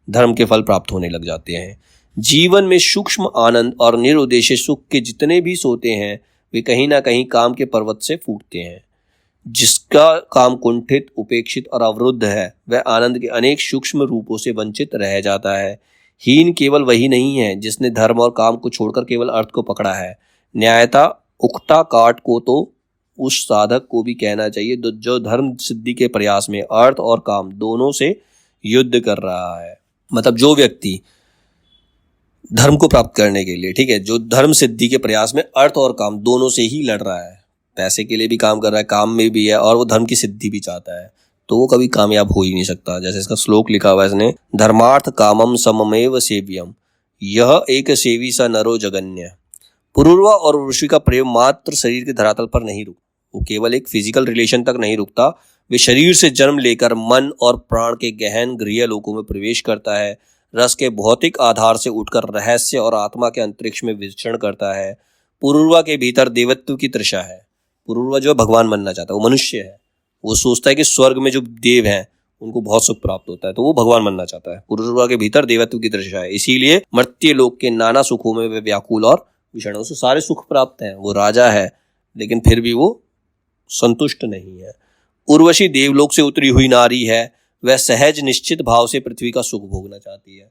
धर्म के फल प्राप्त होने लग जाते हैं। जीवन में सूक्ष्म आनंद और निरुद्देश्य सुख के जितने भी सोते हैं वे कहीं ना कहीं काम के पर्वत से फूटते हैं। जिसका काम कुंठित, उपेक्षित और अवरुद्ध है, वह आनंद के अनेक सूक्ष्म रूपों से वंचित रह जाता है। हीन केवल वही नहीं है जिसने धर्म और काम को छोड़कर केवल अर्थ को पकड़ा है। न्यायता उक्ता काट को तो उस साधक को भी कहना चाहिए जो धर्म सिद्धि के प्रयास में अर्थ और काम दोनों से युद्ध कर रहा है। मतलब जो व्यक्ति धर्म को प्राप्त करने के लिए, ठीक है, जो धर्म सिद्धि के प्रयास में अर्थ और काम दोनों से ही लड़ रहा है, पैसे के लिए भी काम कर रहा है, काम में भी है, और वो धर्म की सिद्धि भी चाहता है, तो वो कभी कामयाब हो ही नहीं सकता। जैसे इसका श्लोक लिखा हुआ है इसने, धर्मार्थ कामम सममेव सेव्यम यह एक सेवी सा नरो जगन्य। पुरुर्वा और उर्वशी का प्रेम मात्र शरीर के धरातल पर नहीं रुक, वो केवल एक फिजिकल रिलेशन तक नहीं रुकता, वे शरीर से जन्म लेकर मन और प्राण के गहन गृह लोकों में प्रवेश करता है। रस के भौतिक आधार से उठकर रहस्य और आत्मा के अंतरिक्ष में विचरण करता है। पुरुर्वा के भीतर देवत्व की तृषा है। पुरुर्वा जो भगवान बनना चाहता है, वो मनुष्य है, वो सोचता है कि स्वर्ग में जो देव हैं उनको बहुत सुख प्राप्त होता है, तो वो भगवान बनना चाहता है। पुरुर्वा के भीतर देवत्व की तृषा है, इसीलिए मर्त्य लोक के नाना सुखों में वे व्याकुल और विषण, उसे सारे सुख प्राप्त हैं, वो राजा है, लेकिन फिर भी वो संतुष्ट नहीं है। उर्वशी देवलोक से उतरी हुई नारी है, वह सहज निश्चित भाव से पृथ्वी का सुख भोगना चाहती है।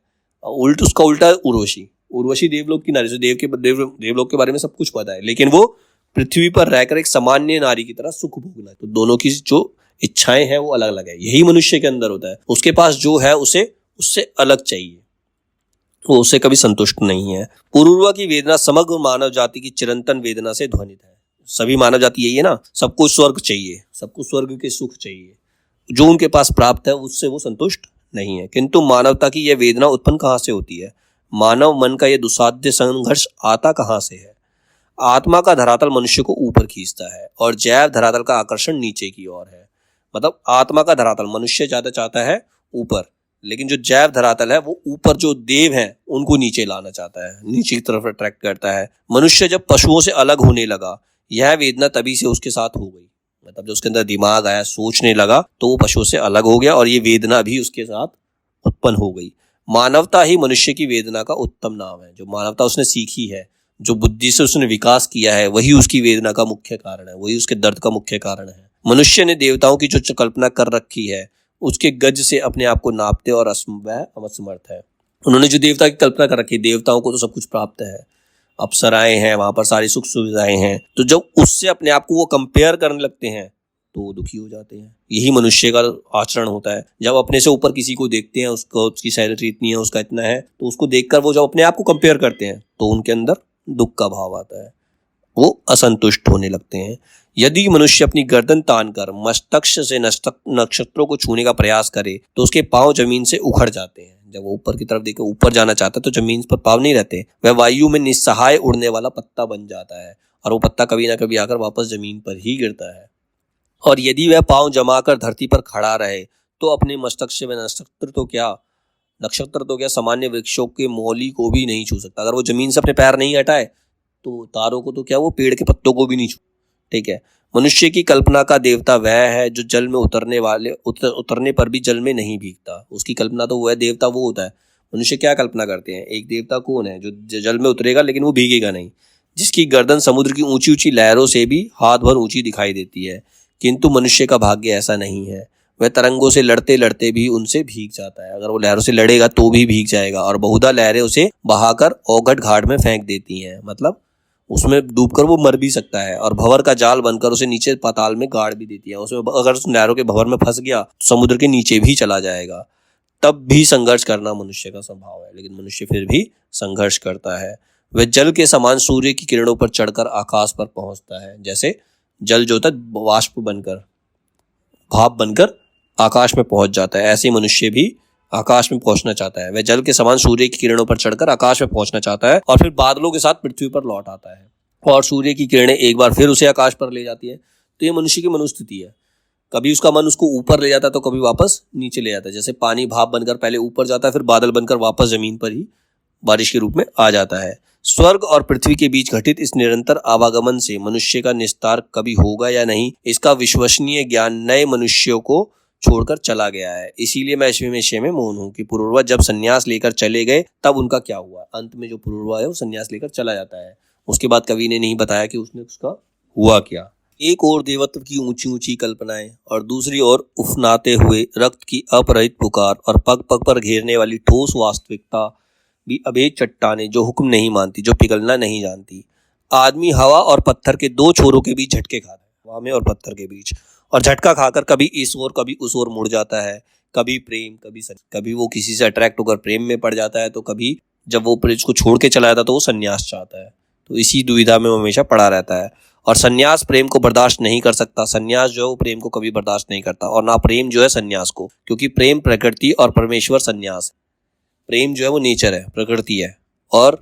उसका उल्टा है उर्वशी देवलोक की नारी से देवलोक के बारे में सब कुछ पता है, लेकिन वो पृथ्वी पर रहकर एक सामान्य नारी की तरह सुख भोगना है। तो दोनों की जो इच्छाएं हैं वो अलग अलग है। यही मनुष्य के अंदर होता है, उसके पास जो है उसे उससे अलग चाहिए, वो उसे कभी संतुष्ट नहीं है। पुरुर्वा की वेदना समग्र मानव जाति की चिरंतन वेदना से ध्वनित है। सभी मानव जाति यही है ना, सबको स्वर्ग चाहिए, सबको स्वर्ग के सुख चाहिए, जो उनके पास प्राप्त है उससे वो संतुष्ट नहीं है। किंतु मानवता की यह वेदना उत्पन्न कहाँ से होती है? मानव मन का यह दुसाध्य संघर्ष आता कहाँ से है? आत्मा का धरातल मनुष्य को ऊपर खींचता है और जैव धरातल का आकर्षण नीचे की ओर है। मतलब आत्मा का धरातल मनुष्य ज्यादा चाहता है ऊपर, लेकिन जो जैव धरातल है वो ऊपर जो देव हैं उनको नीचे लाना चाहता है, नीचे की तरफ अट्रैक्ट करता है। मनुष्य जब पशुओं से अलग होने लगा, यह वेदना तभी से उसके साथ हो गई। मतलब जब उसके अंदर दिमाग आया, सोचने लगा, तो वो पशुओं से अलग हो गया और ये वेदना भी उसके साथ उत्पन्न हो गई। मानवता ही मनुष्य की वेदना का उत्तम नाम है। जो मानवता उसने सीखी है, जो बुद्धि से उसने विकास किया है, वही उसकी वेदना का मुख्य कारण है, वही उसके दर्द का मुख्य कारण है। मनुष्य ने देवताओं की जो कल्पना कर रखी है उसके गज से अपने आप को नापते और असमर्थ है। उन्होंने जो देवता की कल्पना कर रखी है, देवताओं को तो सब कुछ प्राप्त है, अप्सराएं हैं, वहां पर सारी सुख सुविधाएं हैं, तो जब उससे अपने आप को वो कंपेयर करने लगते हैं तो वो दुखी हो जाते हैं। यही मनुष्य का आचरण होता है। जब अपने से ऊपर किसी को देखते हैं, उसकी सैलरी इतनी है, उसका इतना है, तो उसको देखकर वो जब अपने आप को कंपेयर करते हैं तो उनके अंदर दुख का भाव आता है, वो असंतुष्ट होने लगते हैं। यदि मनुष्य अपनी गर्दन तानकर मस्तक से नक्षत्रों को छूने का प्रयास करे तो उसके पांव जमीन से उखड़ जाते हैं। जब वो ऊपर की तरफ देखे, ऊपर जाना चाहता है, तो जमीन पर पांव नहीं रहते, वह वायु में निस्सहाय उड़ने वाला पत्ता बन जाता है और वो पत्ता कभी ना कभी आकर वापस जमीन पर ही गिरता है। और यदि वह पांव जमाकर धरती पर खड़ा रहे तो अपने मस्तक से वह नक्षत्र तो क्या सामान्य वृक्षों के मोली को भी नहीं छू सकता। अगर वो जमीन से अपने पैर नहीं हटाए तो तारों को तो क्या, वो पेड़ के पत्तों को भी नहीं छू। ठीक है, मनुष्य की कल्पना का देवता वह है जो जल में उतरने पर भी जल में नहीं भीगता। उसकी कल्पना तो वह देवता वो होता है। मनुष्य क्या कल्पना करते हैं? एक देवता कौन है जो जल में उतरेगा लेकिन वो भीगेगा नहीं, जिसकी गर्दन समुद्र की ऊंची ऊंची लहरों से भी हाथ भर ऊंची दिखाई देती है। किंतु मनुष्य का भाग्य ऐसा नहीं है। वह तरंगों से लड़ते लड़ते भी उनसे भीग जाता है। अगर वो लहरों से लड़ेगा तो भी भीग जाएगा, और बहुधा लहरें उसे बहाकर औघट घाट में फेंक देती हैं, मतलब उसमें डूबकर वो मर भी सकता है, और भंवर का जाल बनकर उसे नीचे पाताल में गाड़ भी देती है। उसमें अगर उस लहरों के भंवर में फंस गया तो समुद्र के नीचे भी चला जाएगा। तब भी संघर्ष करना मनुष्य का स्वभाव है, लेकिन मनुष्य फिर भी संघर्ष करता है। वह जल के समान सूर्य की किरणों पर चढ़कर आकाश पर पहुंचता है। जैसे जल जो होता है वाष्प बनकर, भाप बनकर आकाश में पहुंच जाता है, ऐसे मनुष्य भी आकाश में पहुंचना चाहता है। वह जल के समान सूर्य की किरणों पर चढ़कर आकाश में पहुंचना चाहता है, और फिर बादलों के साथ पृथ्वी पर लौट आता है, और सूर्य की किरणें एक बार फिर उसे आकाश पर ले जाती है। तो ये मनुष्य की मनोस्थिति है। कभी उसका मन उसको ऊपर ले जाता है तो कभी वापस नीचे ले जाता है। जैसे पानी भाप बनकर पहले ऊपर जाता है, फिर बादल बनकर वापस जमीन पर ही बारिश के रूप में आ जाता है। स्वर्ग और पृथ्वी के बीच घटित इस निरंतर आवागमन से मनुष्य का निस्तार कभी होगा या नहीं, इसका विश्वसनीय ज्ञान नए मनुष्यों को छोड़कर चला गया है। इसीलिए मैं इस विषय में मौन हूं कि पुरुरवा जब संन्यास लेकर चले गए तब उनका क्या हुआ। अंत में जो पुरुरवा है वो संन्यास लेकर चला जाता है, उसके बाद कवि ने नहीं बताया कि उसका हुआ क्या। एक ओर देवत्व की ऊंची ऊंची कल्पनाएं, और दूसरी ओर उफनाते हुए रक्त की अपरहित पुकार, और पग पग पर घेरने वाली ठोस वास्तविकता भी अभेद चट्टानें जो हुक्म नहीं मानती, जो पिघलना नहीं जानती। आदमी हवा और पत्थर के दो छोरों के बीच झटके खाता है, हवा में और पत्थर के बीच, और झटका खाकर कभी इस ओर कभी उस ओर मुड़ जाता है। कभी प्रेम, कभी वो किसी से अट्रैक्ट होकर प्रेम में पड़ जाता है, तो कभी जब वो प्रेम को छोड़ के चला जाता है तो वो संन्यास चाहता है। तो इसी दुविधा में वो हमेशा पड़ा रहता है। और संन्यास प्रेम को बर्दाश्त नहीं कर सकता। संन्यास जो है वो प्रेम को कभी बर्दाश्त नहीं करता, और ना प्रेम जो है संन्यास को, क्योंकि प्रेम प्रकृति और परमेश्वर संन्यास है। प्रेम जो है वो नेचर है, प्रकृति है, और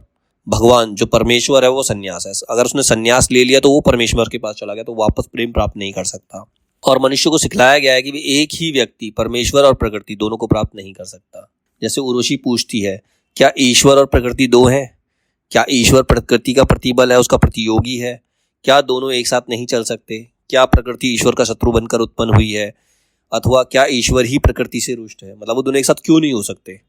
भगवान जो परमेश्वर है वो संन्यास है। अगर उसने संन्यास ले लिया तो वो परमेश्वर के पास चला गया, तो वापस प्रेम प्राप्त नहीं कर सकता। और मनुष्य को सिखलाया गया है कि एक ही व्यक्ति परमेश्वर और प्रकृति दोनों को प्राप्त नहीं कर सकता। जैसे उर्वशी पूछती है, क्या ईश्वर और प्रकृति दो हैं? क्या ईश्वर प्रकृति का प्रतिबल है, उसका प्रतियोगी है? क्या दोनों एक साथ नहीं चल सकते? क्या प्रकृति ईश्वर का शत्रु बनकर उत्पन्न हुई है, अथवा क्या ईश्वर ही प्रकृति से रुष्ट है? मतलब वो दोनों एक साथ क्यों नहीं हो सकते?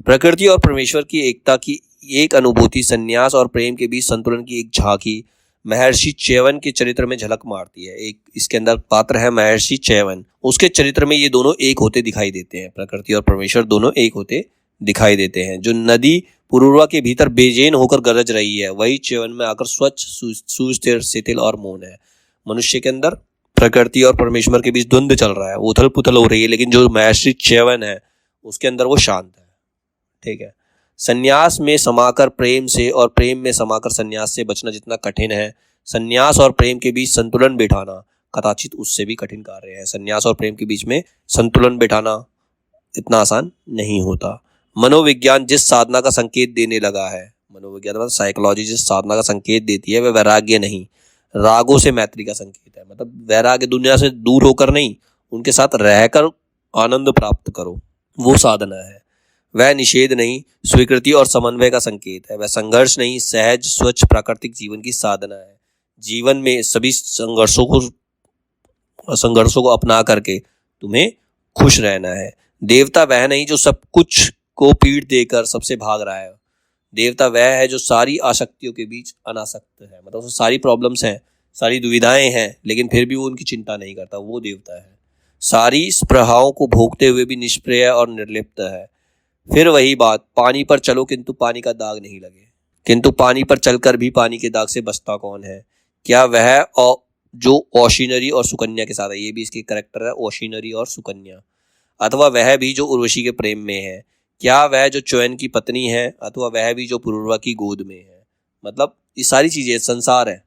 प्रकृति और परमेश्वर की एकता की एक अनुभूति संन्यास और प्रेम के बीच संतुलन की एक झांकी महर्षि च्यवन के चरित्र में झलक मारती है। एक इसके अंदर पात्र है महर्षि च्यवन, उसके चरित्र में ये दोनों एक होते दिखाई देते हैं। प्रकृति और परमेश्वर दोनों एक होते दिखाई देते हैं। जो नदी पुरुरवा के भीतर बेचैन होकर गरज रही है, वही च्यवन में आकर स्वच्छ, सुस्थिर, शिथिल और मौन है। मनुष्य के अंदर प्रकृति और परमेश्वर के बीच द्वंद्व चल रहा है, उथल पुथल हो रही है, लेकिन जो महर्षि च्यवन है उसके अंदर वो शांत है। ठीक है। संन्यास में समाकर प्रेम से और प्रेम में समाकर संन्यास से बचना जितना कठिन है, संन्यास और प्रेम के बीच संतुलन बिठाना कदाचित उससे भी कठिन कार्य है। संन्यास और प्रेम के बीच में संतुलन बिठाना इतना आसान नहीं होता। मनोविज्ञान जिस साधना का संकेत देने लगा है, मनोविज्ञान मतलब साइकोलॉजी जिस साधना का संकेत देती है, वह वैराग्य नहीं, रागों से मैत्री का संकेत है। मतलब वैराग्य दुनिया से दूर होकर नहीं, उनके साथ रहकर आनंद प्राप्त करो, वो साधना है। वह निषेध नहीं, स्वीकृति और समन्वय का संकेत है। वह संघर्ष नहीं, सहज स्वच्छ प्राकृतिक जीवन की साधना है। जीवन में सभी संघर्षों को अपना करके तुम्हें खुश रहना है। देवता वह नहीं जो सब कुछ को पीठ देकर सबसे भाग रहा है। देवता वह है जो सारी आसक्तियों के बीच अनासक्त है। मतलब सारी प्रॉब्लम्स हैं, सारी दुविधाएं हैं, लेकिन फिर भी वो उनकी चिंता नहीं करता, वो देवता है। सारी स्पृहाओं को भोगते हुए भी निष्प्रिय और निर्लिप्त है। फिर वही बात, पानी पर चलो किंतु पानी का दाग नहीं लगे। किंतु पानी पर चलकर भी पानी के दाग से बचता कौन है? क्या वह जो ओशिनरी और सुकन्या के साथ है, ये भी इसके कैरेक्टर है, ओशिनरी और सुकन्या, अथवा वह भी जो उर्वशी के प्रेम में है? क्या वह जो च्यवन की पत्नी है, अथवा वह भी जो पुरुरवा की गोद में है? मतलब ये सारी चीजें, संसार है,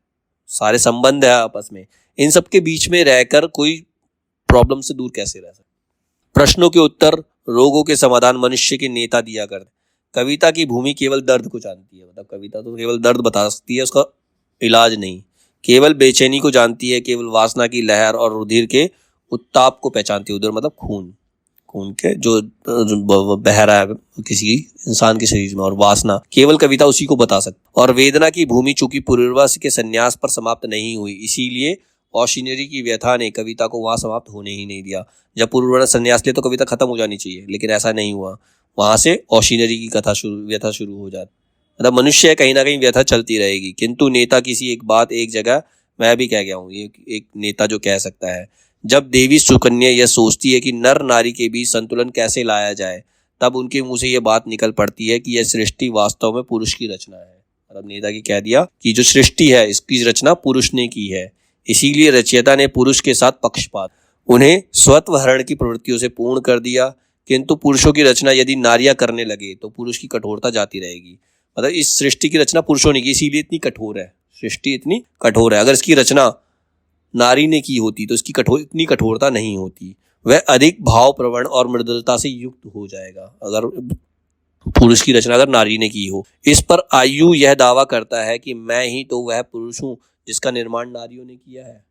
सारे संबंध है आपस में, इन सब के बीच में रहकर कोई प्रॉब्लम से दूर कैसे रह सकता? प्रश्नों के उत्तर, रोगों के समाधान मनुष्य के नेता दिया करते। कविता की भूमि केवल दर्द को जानती है। मतलब कविता तो केवल दर्द बता सकती है, उसका इलाज नहीं। केवल बेचैनी को जानती है, केवल वासना की लहर और रुधिर के उत्ताप को पहचानती है। उधर मतलब खून के जो बह रहा है किसी इंसान के शरीर में, और वासना केवल कविता उसी को बता सकती। और वेदना की भूमि चूंकि पुरुरवा के संन्यास पर समाप्त नहीं हुई, इसीलिए ओशिनरी की व्यथा ने कविता को वहां समाप्त होने ही नहीं दिया। जब पुरुरवा ने संन्यास लिया तो कविता खत्म हो जानी चाहिए, लेकिन ऐसा नहीं हुआ। वहां से ओशिनरी की व्यथा शुरू हो जाती। मतलब मनुष्य कहीं ना कहीं व्यथा चलती रहेगी, किंतु नेता किसी एक बात एक जगह मैं भी कह गया हूँ, ये एक नेता जो कह सकता है। जब देवी सुकन्या यह सोचती है कि नर नारी के बीच संतुलन कैसे लाया जाए, तब उनके मुंह से यह बात निकल पड़ती है कि यह सृष्टि वास्तव में पुरुष की रचना है। मतलब नेता की कह दिया कि जो सृष्टि है इसकी रचना पुरुष ने की है, इसीलिए रचयिता ने पुरुष के साथ पक्षपात, उन्हें स्वत्वहरण की प्रवृत्तियों से पूर्ण कर दिया। किंतु पुरुषों की रचना यदि नारियां करने लगे तो पुरुष की कठोरता जाती रहेगी। मतलब इस सृष्टि की रचना पुरुषों ने की, इसीलिए इतनी कठोर है, सृष्टि इतनी कठोर है। अगर इसकी रचना नारी ने की होती तो इसकी इतनी कठोरता नहीं होती, वह अधिक भाव प्रवण और मृदुलता से युक्त हो जाएगा अगर पुरुष की रचना अगर नारी ने की हो। इस पर आयु यह दावा करता है कि मैं ही तो वह पुरुष हूँ जिसका निर्माण नारियों ने किया है।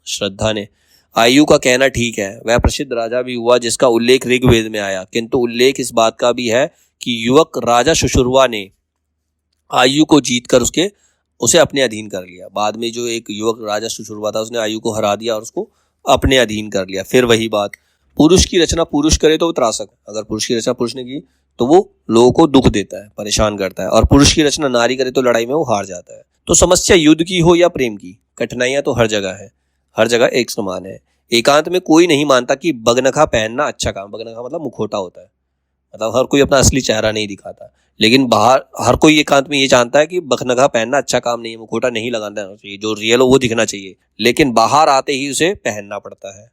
श्रद्धा ने, आयु का कहना ठीक है, वह प्रसिद्ध राजा भी हुआ जिसका उल्लेख ऋग्वेद में आया, किंतु उल्लेख इस बात का भी है कि युवक राजा शुश्रुवा ने आयु को जीतकर उसे अपने अधीन कर लिया। बाद में जो एक युवक राजा शुश्रुवा था उसने आयु को हरा दिया और उसको अपने अधीन कर लिया। फिर वही बात, पुरुष की रचना पुरुष करे तो वो त्रासक, अगर पुरुष की रचना पुरुष ने की तो वो लोगों को दुख देता है, परेशान करता है, और पुरुष की रचना नारी करे तो लड़ाई में वो हार जाता है। तो समस्या युद्ध की हो या प्रेम की, कठिनाइयां तो हर जगह है, हर जगह एक समान है। एकांत में कोई नहीं मानता कि बगनखा पहनना अच्छा काम, बगनखा मतलब मुखौटा होता है, मतलब हर कोई अपना असली चेहरा नहीं दिखाता, लेकिन बाहर हर कोई एकांत में ये जानता है कि बगनखा पहनना अच्छा काम नहीं है, मुखौटा नहीं लगाना चाहिए, जो रियल हो वो दिखना चाहिए, लेकिन बाहर आते ही उसे पहनना पड़ता है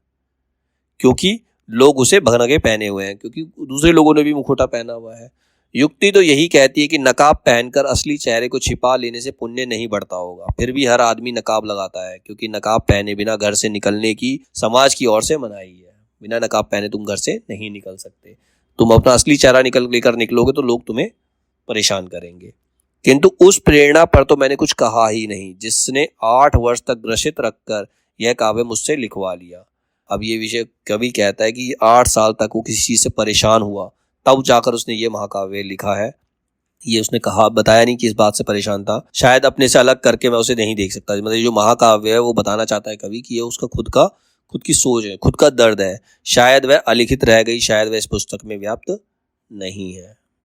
क्योंकि लोग उसे बगनखे पहने हुए हैं, क्योंकि दूसरे लोगों ने भी मुखौटा पहना हुआ है। युक्ति तो यही कहती है कि नकाब पहनकर असली चेहरे को छिपा लेने से पुण्य नहीं बढ़ता होगा, फिर भी हर आदमी नकाब लगाता है क्योंकि नकाब पहने बिना घर से निकलने की समाज की ओर से मनाही है। बिना नकाब पहने तुम घर से नहीं निकल सकते, तुम अपना असली चेहरा लेकर निकलोगे तो लोग तुम्हें परेशान करेंगे। किंतु उस प्रेरणा पर तो मैंने कुछ कहा ही नहीं जिसने 8 वर्ष तक ग्रसित रखकर यह काव्य मुझसे लिखवा लिया। अब ये विषय कवि कहता है कि 8 साल तक वो किसी चीज से परेशान हुआ, तब जाकर उसने ये महाकाव्य लिखा है। ये उसने कहा, बताया नहीं कि इस बात से परेशान था, शायद अपने से अलग करके मैं उसे नहीं देख सकता। मतलब जो महाकाव्य है वो बताना चाहता है कवि कि ये उसका खुद की सोच है, खुद का दर्द है, शायद वह अलिखित रह गई, शायद वह इस पुस्तक में व्याप्त नहीं है।